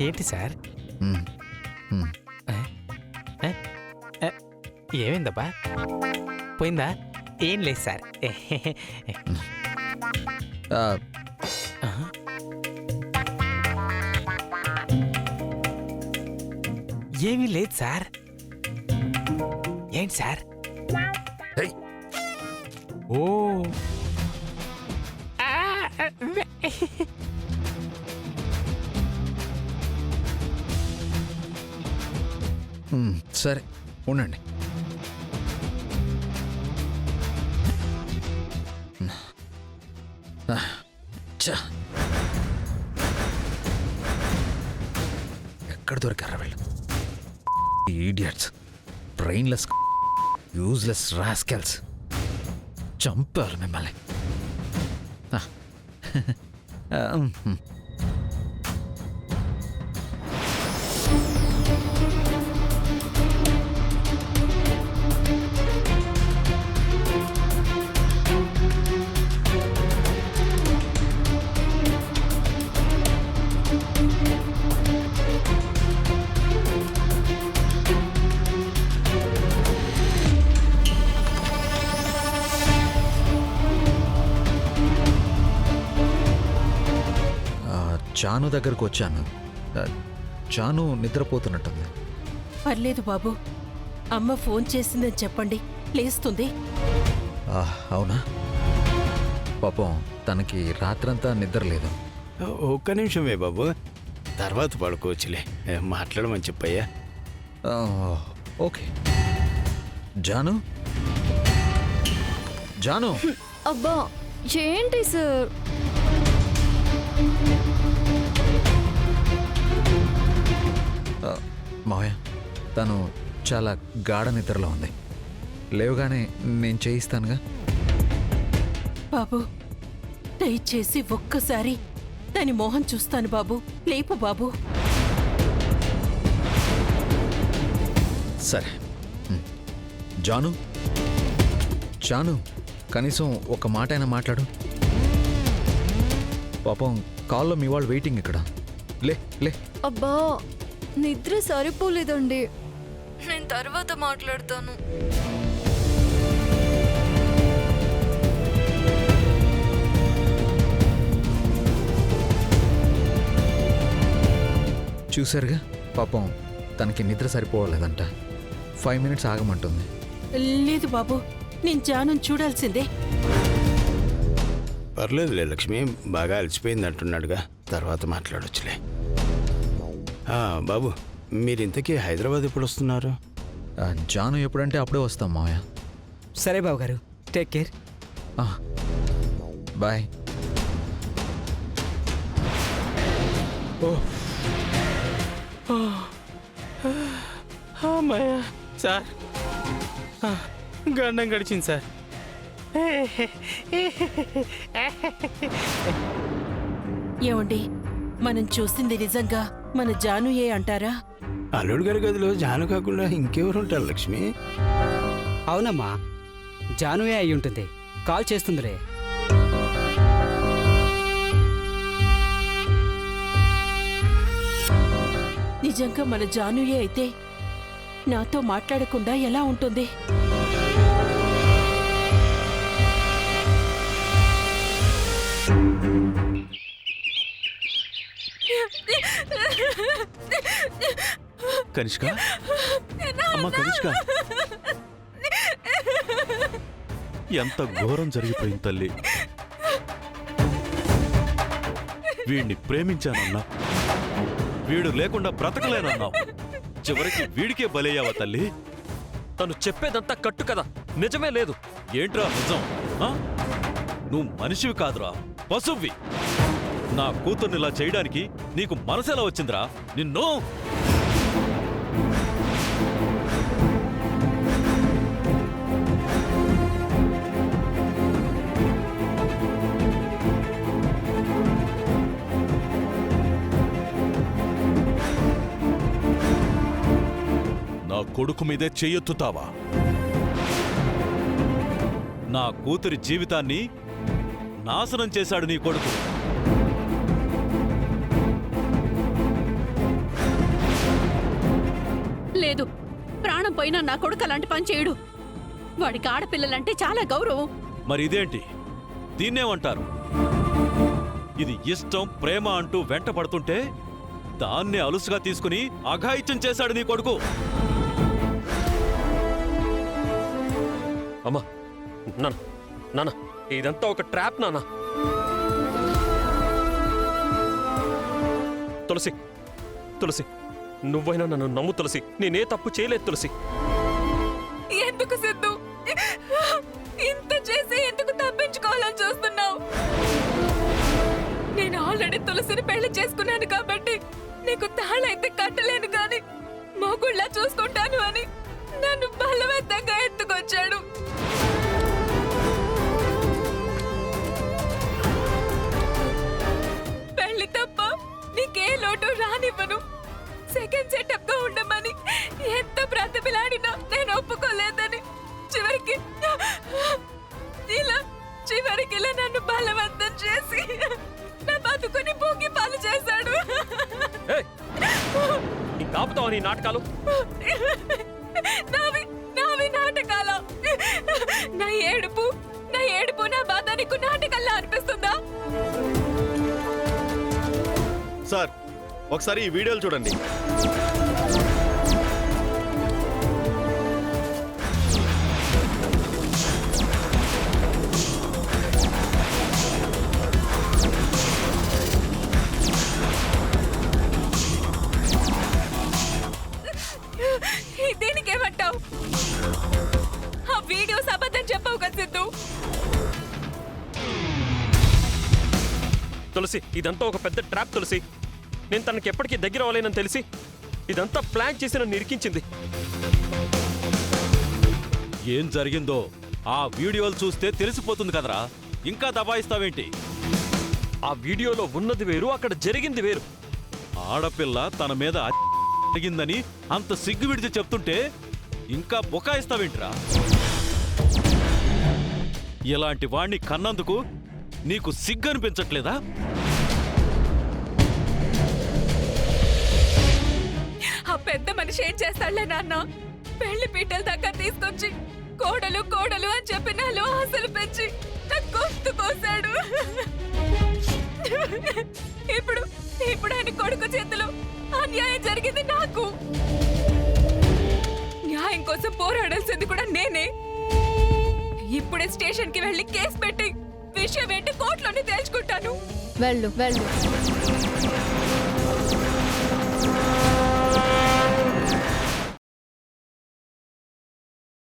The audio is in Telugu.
ఏంటి సార్? మ్మ్. మ్మ్. ఏమైందబ్బా? పోయిందా? ఏం లేదు సార్. ఆ, ఏమీ లేదు సార్. ఏంటి సార్? ఏయ్, ఓ మ్మ్, సరే ఉండండి. ఛ! ఎక్కడ దొరికారా వీళ్ళు? Idiots, brainless, useless rascals. చంపారు మిమ్మల్ని. చాను దగ్గరకు వచ్చాను. చాను నిద్రపోతున్నట్టుంది. పర్లేదు బాబు, అమ్మ ఫోన్ చేసిందని చెప్పండి, లేస్తుంది. అవునా? పాపం తనకి రాత్రంతా నిద్ర లేదు. ఒక్క నిమిషమే బాబు, తర్వాత పడుకోవచ్చులే. మాట్లాడమని చెప్పయ్యా. ఓకే. జాను, జాను. అబ్బా ఏంటి సార్? మావయ్య, తను చాలా గాఢ నిద్రలో ఉంది. లేవగానే నేను చేయిస్తానుగా. బాబు, దయచేసి ఒక్కసారి దాని మోహన్ చూస్తాను బాబు. లేపు బాబు. సరే. జాను, జాను, కనీసం ఒక మాట అయినా మాట్లాడు. పాపం కాల్లో మీ వాళ్ళు వెయిటింగ్ ఇక్కడ. లే లే. అబ్బా నిద్ర సరిపోలేదండి, నేను తర్వాత మాట్లాడతాను. చూశారుగా, పాపం తనకి నిద్ర సరిపోవలేదంట. 5 minutes ఆగమంటుంది. లేదు బాబు, నేను జాను చూడాల్సిందే. పర్లేదులే లక్ష్మి, బాగా అలసిపోయింది అంటున్నాడుగా, తర్వాత మాట్లాడొచ్చులే. బాబు, మీరింతకీ హైదరాబాద్ ఎప్పుడు వస్తున్నారు? జాను ఎప్పుడంటే అప్పుడే వస్తాం మావయ్య. సరే బాబు గారు, టేక్ కేర్. బాయ్. అమ్మాయ్యా సార్, గండం గడిచింది సార్. ఏమండి, మనం చూసింది నిజంగా మన జానుయే అంటారా? అల్లుడు గారి గదిలో జాను కాకుండా ఇంకెవరు ఉంటారు లక్ష్మి? అవునమ్మా, జానువే అయి ఉంటుంది. కాల్ చేస్తుందిలే. నిజంగా మన జానుయే అయితే నాతో మాట్లాడకుండా ఎలా ఉంటుంది? కనిష్క, అమ్మ కనిష్క, ఎంత ఘోరం జరిగిపోయింది తల్లి. వీడిని ప్రేమించానన్నా, వీడు లేకుండా బ్రతకలేనన్నావు. చివరికి వీడికే బలయ్యావా తల్లి? తను చెప్పేదంతా కట్టు కదా, నిజమే లేదు. ఏంట్రా నిజం? నువ్వు మనిషివి కాదురా, పశువ్వి. నా కూతుర్ని ఇలా చేయడానికి నీకు మనసెలా వచ్చిందిరా? నిన్ను నా కొడుకు మీదే చెయ్యెత్తుతావా? నా కూతురి జీవితాన్ని నాశనం చేశాడు నీ కొడుకు. ప్రాణం పోయినా నా కొడుకు అలాంటి పని చేయడు. వాడికి ఆడపిల్లలంటే చాలా గౌరవం. మరి ఇదేంటి? దీన్నేమంటారు? ఇది ఇష్టం ప్రేమ అంటూ వెంట పడుతుంటే దాన్నే అలుసుగా తీసుకుని అఘాయిత్యం చేశాడు నీ కొడుకు. అమ్మా నాన్న, నాన్న ఇదంతా ఒక ట్రాప్ నాన్న. తులసి, తులసి నువ్వైనా నన్ను నమ్ము తులసి. నేనే తప్పు చేయలేదు తులసి. ఎందుకు సిద్ధు ఇంత చేసి ఎందుకు తప్పించుకోవాలని చూస్తున్నావు? నేను ఆల్రెడీ తులసిని పెళ్లి చేసుకున్నాను కాబట్టి నీకు తాళైతే కట్టలేను గాని మొగుళ్ళ చూసుకుంటాను అని నన్ను బలవంతంగా ఎత్తుకొచ్చాడు. పెళ్లి తప్ప నీకే లోటు రానివ్వను. సెకండ్ సెటప్ గా ఉండమని ఎంత బ్రతిమిలాడినా నేను ఒప్పుకోలేదని చివరికి ఇలా నన్ను బలవంతం చేసి నా బతుకుని భూకి పాలు చేశాడు. ఇంకా ఆపుతావా నీ నాటకాలు? నావి నాటకాల? నా ఏడుపు నా బాధ నీకు నాటకాల్లో అనిపిస్తుందా? సార్ ఒకసారి ఈ వీడియోలు చూడండి. దీనికేమంటావు? ఆ వీడియోస్ అబద్ధం చెప్పావు కదా సిద్ధు. తులసి ఇదంతా ఒక పెద్ద ట్రాప్ తులసి. నేను తనకి ఎప్పటికీ దగ్గర అవ్వలేనని తెలిసి ఇదంతా ప్లాన్ చేసి నన్ను ఇరికించింది. ఏం జరిగిందో ఆ వీడియోలు చూస్తే తెలిసిపోతుంది కదరా, ఇంకా దబాయిస్తావేంటి? ఆ వీడియోలో ఉన్నది వేరు, అక్కడ జరిగింది వేరు. ఆడపిల్ల తన మీద జరిగిందని అంత సిగ్గు విడిచి చెప్తుంటే ఇంకా బొకాయిస్తావేంట్రా? ఇలాంటి వాణ్ణి కన్నందుకు నీకు సిగ్గు అనిపించట్లేదా? ఆ పెద్ద మనిషి ఏం చేస్తాడులే నాన్న? పెళ్లి పీటల దాకా తీసుకొచ్చి కోడలు కోడలు అని చెప్పి నాలో ఆశలు పెంచి నా గొంతు కోసాడు. ఇప్పుడు ఆయన కొడుకు చేతిలో అన్యాయం జరిగింది నాకు. న్యాయం కోసం పోరాడాల్సింది కూడా నేనే. ఇప్పుడే స్టేషన్ కి వెళ్లి కేసు పెట్టి విషయం ఏంటి కోర్టులోనే తేల్చుకుంటాను. వెళ్ళు వెళ్ళు.